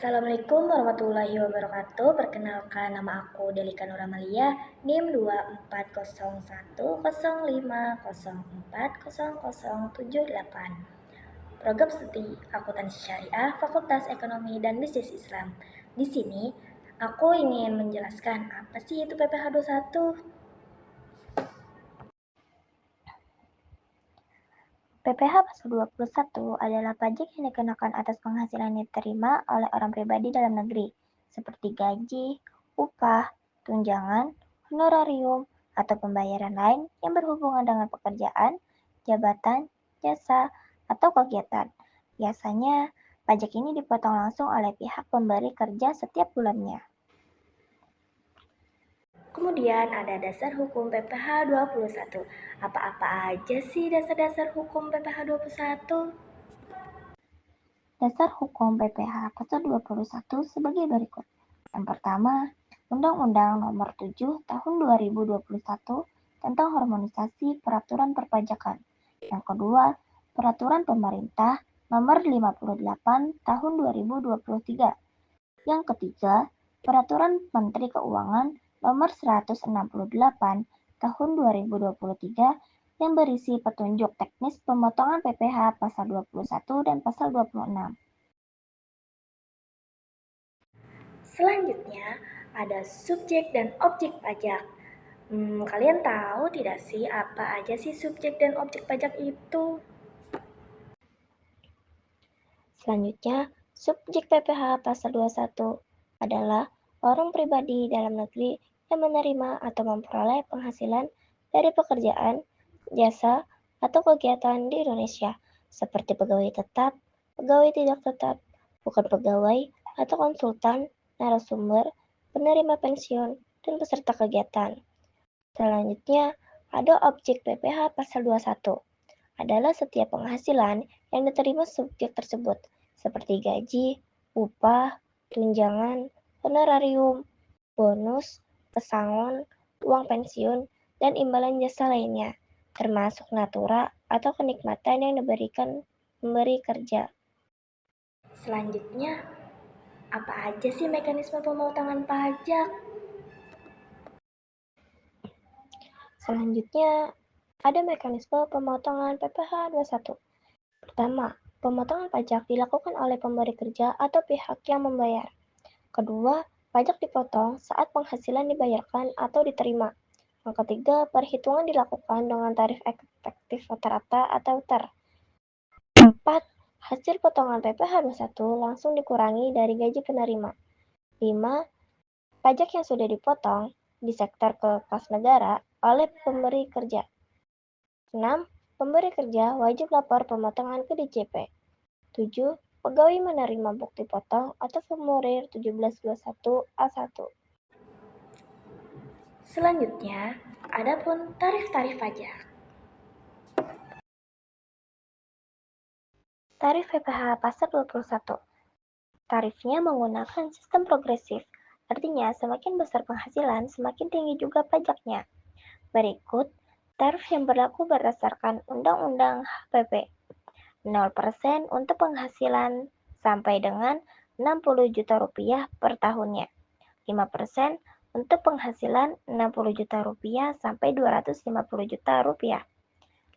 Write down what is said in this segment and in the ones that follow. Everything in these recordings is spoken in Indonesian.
Assalamualaikum warahmatullahi wabarakatuh. Perkenalkan, nama aku Delika Nuramalia, NIM 240105040078. Program Studi Akuntansi Syariah, Fakultas Ekonomi dan Bisnis Islam. Di sini aku ingin menjelaskan apa sih itu PPh 21. PPh pasal 21 adalah pajak yang dikenakan atas penghasilan yang diterima oleh orang pribadi dalam negeri, seperti gaji, upah, tunjangan, honorarium, atau pembayaran lain yang berhubungan dengan pekerjaan, jabatan, jasa, atau kegiatan. Biasanya, pajak ini dipotong langsung oleh pihak pemberi kerja setiap bulannya. Kemudian ada dasar hukum PPh 21. Apa-apa aja sih dasar-dasar hukum PPh 21? Dasar hukum PPh pasal 21 sebagai berikut. Yang pertama, Undang-Undang Nomor 7 Tahun 2021 tentang harmonisasi peraturan perpajakan. Yang kedua, Peraturan Pemerintah Nomor 58 Tahun 2023. Yang ketiga, Peraturan Menteri Keuangan Nomor 168 Tahun 2023 yang berisi petunjuk teknis pemotongan PPh pasal 21 dan pasal 26. Selanjutnya, ada subjek dan objek pajak. Kalian tahu tidak sih apa aja sih subjek dan objek pajak itu? Selanjutnya, subjek PPh pasal 21 adalah orang pribadi dalam negeri yang menerima atau memperoleh penghasilan dari pekerjaan, jasa, atau kegiatan di Indonesia, seperti pegawai tetap, pegawai tidak tetap, bukan pegawai, atau konsultan, narasumber, penerima pensiun, dan peserta kegiatan. Selanjutnya, ada objek PPh pasal 21 adalah setiap penghasilan yang diterima subjek tersebut, seperti gaji, upah, tunjangan, honorarium, bonus, pesangon, uang pensiun, dan imbalan jasa lainnya, termasuk natura atau kenikmatan yang diberikan pemberi kerja. Selanjutnya, apa aja sih mekanisme pemotongan pajak? Selanjutnya, ada mekanisme pemotongan PPh 21. Pertama, pemotongan pajak dilakukan oleh pemberi kerja atau pihak yang membayar. Kedua, pajak dipotong saat penghasilan dibayarkan atau diterima. Yang ketiga, perhitungan dilakukan dengan tarif efektif rata-rata atau TER. 4. Hasil potongan PPh 21 langsung dikurangi dari gaji penerima. 5. Pajak yang sudah dipotong disetor ke kas negara oleh pemberi kerja. 6. Pemberi kerja wajib lapor pemotongan ke DJP. 7. Pegawai menerima bukti potong atau formulir 1721A1. Selanjutnya, adapun tarif-tarif pajak. Tarif PPh pasal 21. Tarifnya menggunakan sistem progresif, artinya semakin besar penghasilan, semakin tinggi juga pajaknya. Berikut tarif yang berlaku berdasarkan Undang-Undang HPP. 0% untuk penghasilan sampai dengan 60 juta rupiah per tahunnya. 5% untuk penghasilan 60 juta rupiah sampai 250 juta rupiah.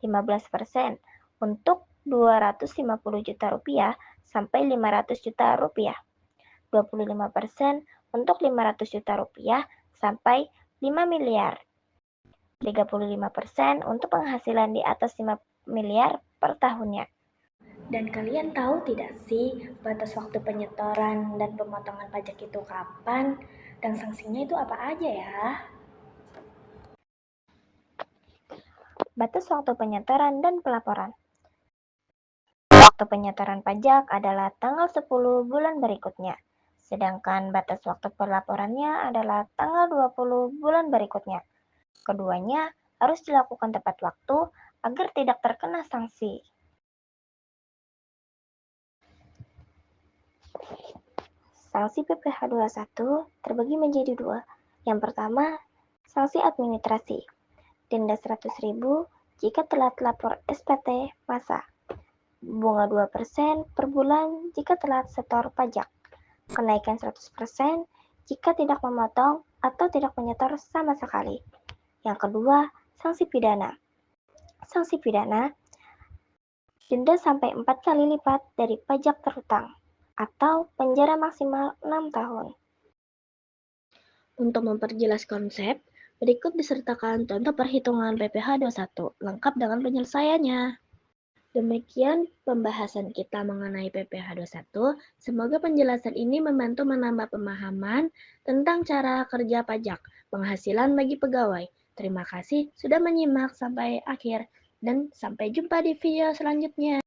15% untuk 250 juta rupiah sampai 500 juta rupiah. 25% untuk 500 juta rupiah sampai 5 miliar. 35% untuk penghasilan di atas 5 miliar per tahunnya. Dan kalian tahu tidak sih batas waktu penyetoran dan pemotongan pajak itu kapan? Dan sanksinya itu apa aja ya? Batas waktu penyetoran dan pelaporan. Waktu penyetoran pajak adalah tanggal 10 bulan berikutnya, sedangkan batas waktu pelaporannya adalah tanggal 20 bulan berikutnya. Keduanya harus dilakukan tepat waktu agar tidak terkena sanksi. Sanksi PPh 21 terbagi menjadi dua. Yang pertama, sanksi administrasi. Denda 100.000 jika telat lapor SPT masa. Bunga 2% per bulan jika telat setor pajak. kenaikan 100% jika tidak memotong atau tidak menyetor sama sekali. Yang kedua, sanksi pidana. Sanksi pidana, denda sampai 4 kali lipat dari pajak terhutang atau penjara maksimal 6 tahun. Untuk memperjelas konsep, berikut disertakan contoh perhitungan PPh 21 lengkap dengan penyelesaiannya. Demikian pembahasan kita mengenai PPh 21. Semoga penjelasan ini membantu menambah pemahaman tentang cara kerja pajak penghasilan bagi pegawai. Terima kasih sudah menyimak sampai akhir dan sampai jumpa di video selanjutnya.